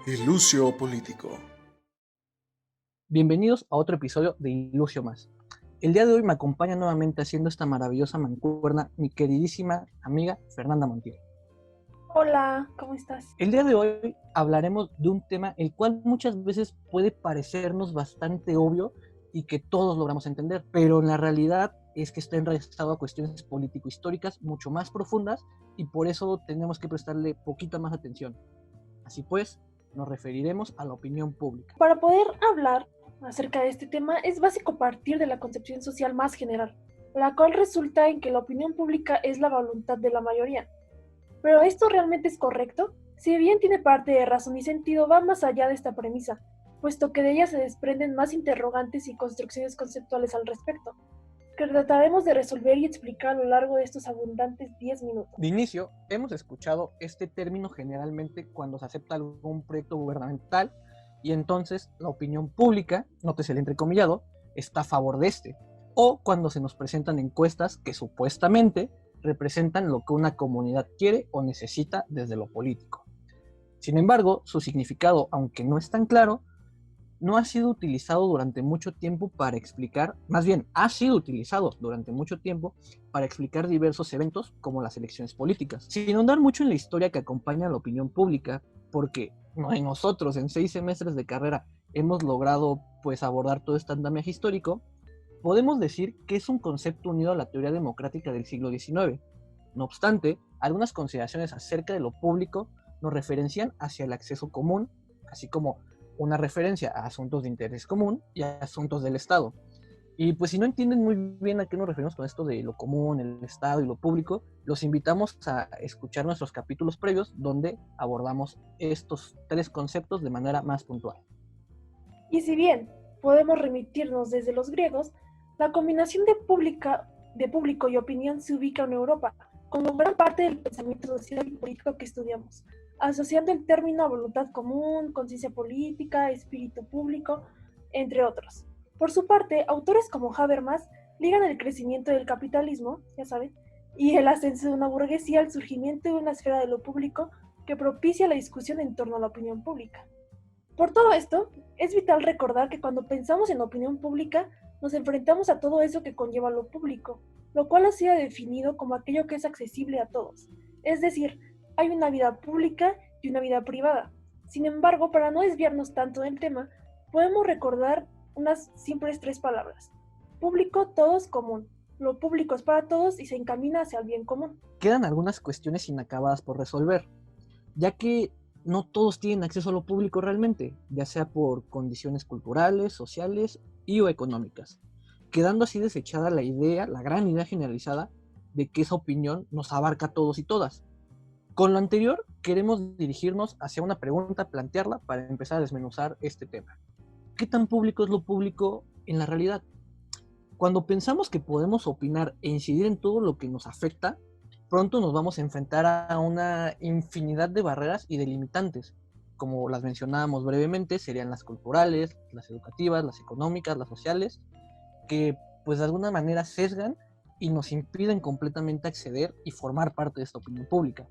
Ilucio Político. Bienvenidos a otro episodio de Ilucio Más. El día de hoy me acompaña nuevamente haciendo esta maravillosa mancuerna mi queridísima amiga Fernanda Montiel. Hola, ¿cómo estás? El día de hoy hablaremos de un tema el cual muchas veces puede parecernos bastante obvio y que todos logramos entender, pero en la realidad es que está enraizado a cuestiones político-históricas mucho más profundas y por eso tenemos que prestarle poquita más atención. Así pues, nos referiremos a la opinión pública. Para poder hablar acerca de este tema es básico partir de la concepción social más general, la cual resulta en que la opinión pública es la voluntad de la mayoría. ¿Pero esto realmente es correcto? Si bien tiene parte de razón y sentido, va más allá de esta premisa, puesto que de ella se desprenden más interrogantes y construcciones conceptuales al respecto, que trataremos de resolver y explicar a lo largo de estos abundantes 10 minutos. De inicio, hemos escuchado este término generalmente cuando se acepta algún proyecto gubernamental y entonces la opinión pública, nótese el entrecomillado, está a favor de este, o cuando se nos presentan encuestas que supuestamente representan lo que una comunidad quiere o necesita desde lo político. Sin embargo, su significado, aunque no es tan claro, no ha sido utilizado durante mucho tiempo para explicar, más bien ha sido utilizado durante mucho tiempo para explicar diversos eventos como las elecciones políticas. Sin ahondar mucho en la historia que acompaña a la opinión pública, porque nosotros en 6 semestres de carrera hemos logrado pues abordar todo este andamiaje histórico, podemos decir que es un concepto unido a la teoría democrática del siglo XIX. No obstante, algunas consideraciones acerca de lo público nos referencian hacia el acceso común, así como una referencia a asuntos de interés común y a asuntos del Estado. Y pues si no entienden muy bien a qué nos referimos con esto de lo común, el Estado y lo público, los invitamos a escuchar nuestros capítulos previos donde abordamos estos 3 conceptos de manera más puntual. Y si bien podemos remitirnos desde los griegos, la combinación de público y opinión se ubica en Europa, como gran parte del pensamiento social y político que estudiamos, asociando el término a voluntad común, conciencia política, espíritu público, entre otros. Por su parte, autores como Habermas ligan el crecimiento del capitalismo, ya saben, y el ascenso de una burguesía al surgimiento de una esfera de lo público que propicia la discusión en torno a la opinión pública. Por todo esto, es vital recordar que cuando pensamos en opinión pública, nos enfrentamos a todo eso que conlleva lo público, lo cual ha sido definido como aquello que es accesible a todos. Es decir, hay una vida pública y una vida privada. Sin embargo, para no desviarnos tanto del tema, podemos recordar unas simples 3 palabras. Público, todos, común. Lo público es para todos y se encamina hacia el bien común. Quedan algunas cuestiones inacabadas por resolver, ya que no todos tienen acceso a lo público realmente, ya sea por condiciones culturales, sociales y o económicas, quedando así desechada la idea, la gran idea generalizada de que esa opinión nos abarca a todos y todas. Con lo anterior, queremos dirigirnos hacia una pregunta, plantearla para empezar a desmenuzar este tema. ¿Qué tan público es lo público en la realidad? Cuando pensamos que podemos opinar e incidir en todo lo que nos afecta, pronto nos vamos a enfrentar a una infinidad de barreras y de limitantes. Como las mencionábamos brevemente, serían las culturales, las educativas, las económicas, las sociales, que pues de alguna manera sesgan y nos impiden completamente acceder y formar parte de esta opinión pública.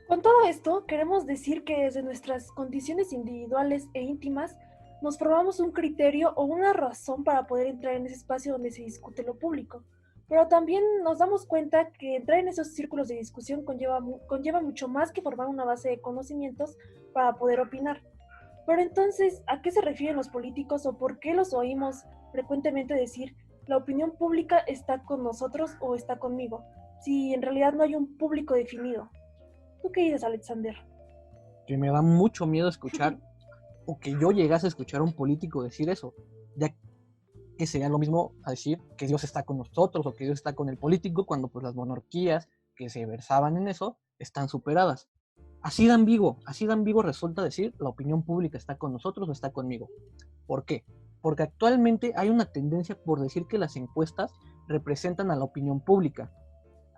Con todo esto, queremos decir que desde nuestras condiciones individuales e íntimas, nos formamos un criterio o una razón para poder entrar en ese espacio donde se discute lo público. Pero también nos damos cuenta que entrar en esos círculos de discusión conlleva mucho más que formar una base de conocimientos para poder opinar. Pero entonces, ¿a qué se refieren los políticos o por qué los oímos frecuentemente decir la opinión pública está con nosotros o está conmigo, si en realidad no hay un público definido? ¿Tú qué dices, Alexander? Que me da mucho miedo escuchar o que yo llegase a escuchar a un político decir eso, ya que sería lo mismo a decir que Dios está con nosotros o que Dios está con el político cuando pues las monarquías que se versaban en eso están superadas. Así de ambiguo resulta decir la opinión pública está con nosotros o está conmigo. ¿Por qué? Porque actualmente hay una tendencia por decir que las encuestas representan a la opinión pública.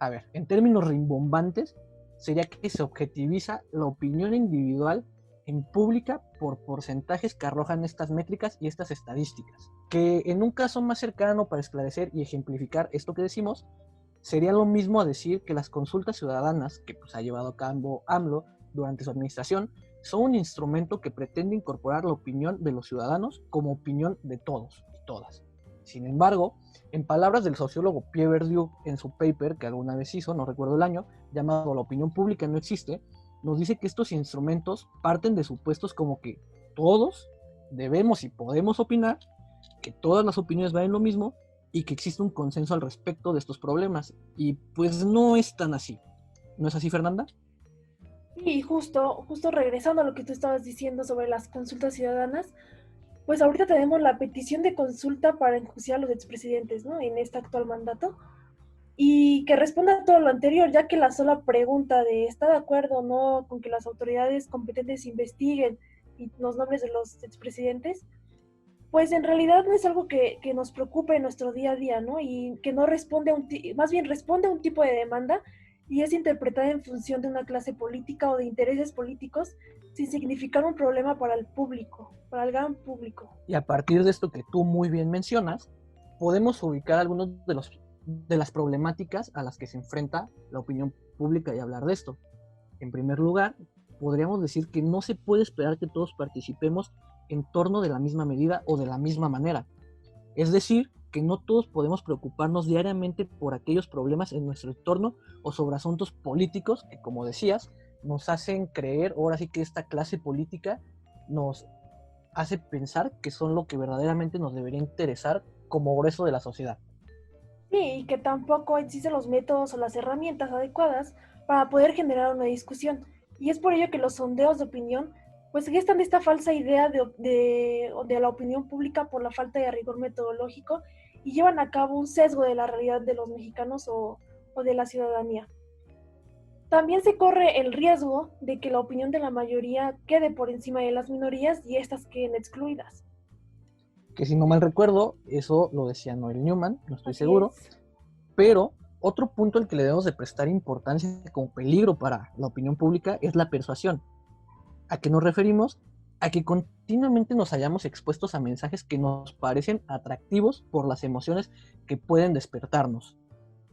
A ver, en términos rimbombantes, sería que se objetiviza la opinión individual en pública por porcentajes que arrojan estas métricas y estas estadísticas. Que en un caso más cercano para esclarecer y ejemplificar esto que decimos, sería lo mismo a decir que las consultas ciudadanas que pues, ha llevado a cabo AMLO durante su administración son un instrumento que pretende incorporar la opinión de los ciudadanos como opinión de todos y todas. Sin embargo, en palabras del sociólogo Pierre Bourdieu en su paper que alguna vez hizo, no recuerdo el año, llamado La opinión pública no existe, nos dice que estos instrumentos parten de supuestos como que todos debemos y podemos opinar, que todas las opiniones valen lo mismo y que existe un consenso al respecto de estos problemas. Y pues no es tan así. ¿No es así, Fernanda? Y justo regresando a lo que tú estabas diciendo sobre las consultas ciudadanas, pues ahorita tenemos la petición de consulta para enjuiciar a los expresidentes, ¿no? En este actual mandato. Y que responda a todo lo anterior, ya que la sola pregunta de ¿está de acuerdo o no con que las autoridades competentes investiguen los nombres de los expresidentes? Pues en realidad no es algo que nos preocupe en nuestro día a día, ¿no? Y que no responde más bien responde a un tipo de demanda y es interpretada en función de una clase política o de intereses políticos sin significar un problema para el público, para el gran público. Y a partir de esto que tú muy bien mencionas, podemos ubicar algunos de las problemáticas a las que se enfrenta la opinión pública y hablar de esto. En primer lugar, podríamos decir que no se puede esperar que todos participemos en torno de la misma medida o de la misma manera. Es decir, que no todos podemos preocuparnos diariamente por aquellos problemas en nuestro entorno o sobre asuntos políticos que, como decías, nos hacen creer, ahora sí que esta clase política nos hace pensar que son lo que verdaderamente nos debería interesar como grueso de la sociedad. Sí, y que tampoco existen los métodos o las herramientas adecuadas para poder generar una discusión. Y es por ello que los sondeos de opinión pues gestan esta falsa idea de la opinión pública por la falta de rigor metodológico y llevan a cabo un sesgo de la realidad de los mexicanos o de la ciudadanía. También se corre el riesgo de que la opinión de la mayoría quede por encima de las minorías y estas queden excluidas. Que si no mal recuerdo, eso lo decía Noel Newman, no estoy Así seguro, es. pero otro punto al que le debemos de prestar importancia como peligro para la opinión pública es la persuasión. ¿A qué nos referimos? A que continuamente nos hayamos expuestos a mensajes que nos parecen atractivos por las emociones que pueden despertarnos.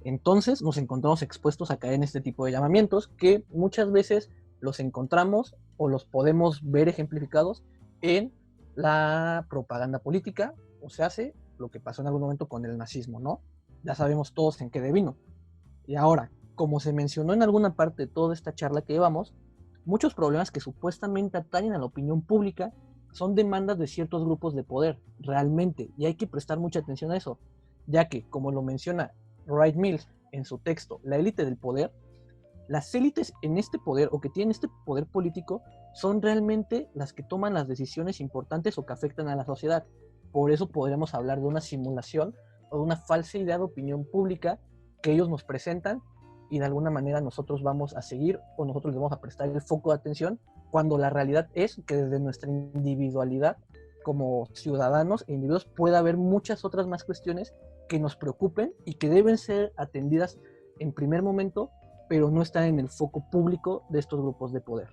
Entonces nos encontramos expuestos a caer en este tipo de llamamientos que muchas veces los encontramos o los podemos ver ejemplificados en la propaganda política, o se hace lo que pasó en algún momento con el nazismo, ¿no? Ya sabemos todos en qué devino. Y ahora, como se mencionó en alguna parte de toda esta charla que llevamos, muchos problemas que supuestamente atañen a la opinión pública son demandas de ciertos grupos de poder, realmente, y hay que prestar mucha atención a eso, ya que, como lo menciona Wright Mills en su texto La élite del poder, las élites en este poder o que tienen este poder político son realmente las que toman las decisiones importantes o que afectan a la sociedad. Por eso podríamos hablar de una simulación o de una falsa idea de opinión pública que ellos nos presentan y de alguna manera nosotros vamos a seguir o nosotros les vamos a prestar el foco de atención cuando la realidad es que desde nuestra individualidad como ciudadanos e individuos puede haber muchas otras más cuestiones que nos preocupen y que deben ser atendidas en primer momento, pero no están en el foco público de estos grupos de poder.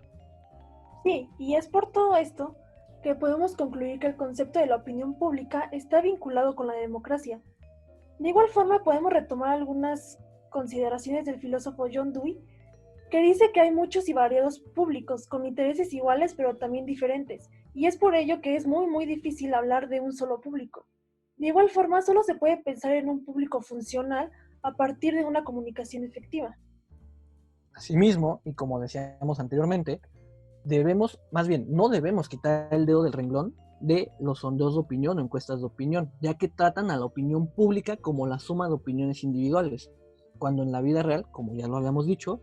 Sí, y es por todo esto que podemos concluir que el concepto de la opinión pública está vinculado con la democracia. De igual forma, podemos retomar algunas consideraciones del filósofo John Dewey, que dice que hay muchos y variados públicos con intereses iguales pero también diferentes, y es por ello que es muy difícil hablar de un solo público. De igual forma, solo se puede pensar en un público funcional a partir de una comunicación efectiva. Asimismo, y como decíamos anteriormente, debemos, más bien, no debemos quitar el dedo del renglón de los sondeos de opinión o encuestas de opinión, ya que tratan a la opinión pública como la suma de opiniones individuales, cuando en la vida real, como ya lo habíamos dicho,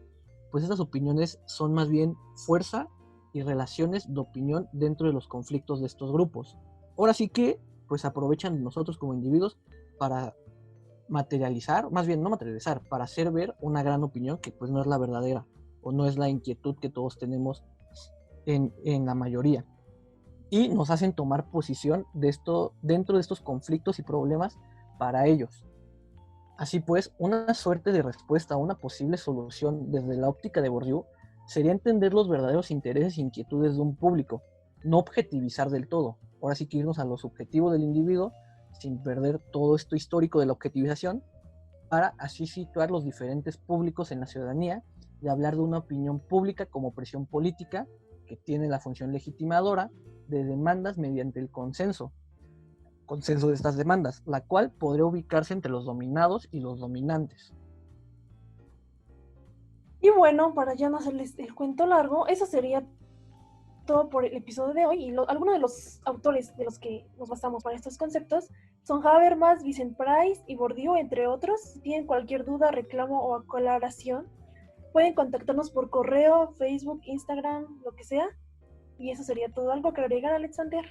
pues estas opiniones son más bien fuerza y relaciones de opinión dentro de los conflictos de estos grupos. Ahora sí que, pues aprovechan nosotros como individuos para materializar, más bien no materializar, para hacer ver una gran opinión que pues no es la verdadera o no es la inquietud que todos tenemos en la mayoría. Y nos hacen tomar posición de esto, dentro de estos conflictos y problemas para ellos. Así pues, una suerte de respuesta a una posible solución desde la óptica de Bourdieu sería entender los verdaderos intereses e inquietudes de un público, no objetivizar del todo. Ahora sí que irnos a lo subjetivo del individuo sin perder todo esto histórico de la objetivización para así situar los diferentes públicos en la ciudadanía y hablar de una opinión pública como presión política que tiene la función legitimadora de demandas mediante el consenso de estas demandas, la cual podría ubicarse entre los dominados y los dominantes. Y bueno, para ya no hacerles el cuento largo, eso sería todo por el episodio de hoy. Y algunos de los autores de los que nos basamos para estos conceptos son Habermas, Vincent Price y Bourdieu, entre otros. Si tienen cualquier duda, reclamo o aclaración, pueden contactarnos por correo, Facebook, Instagram, lo que sea. Y eso sería todo. ¿Algo que agregar, Alexander?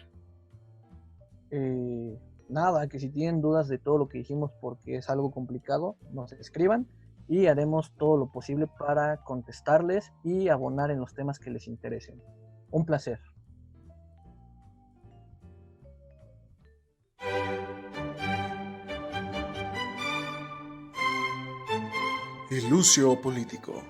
Nada, que si tienen dudas de todo lo que dijimos porque es algo complicado, nos escriban y haremos todo lo posible para contestarles y abonar en los temas que les interesen. Un placer. El Lucio Político.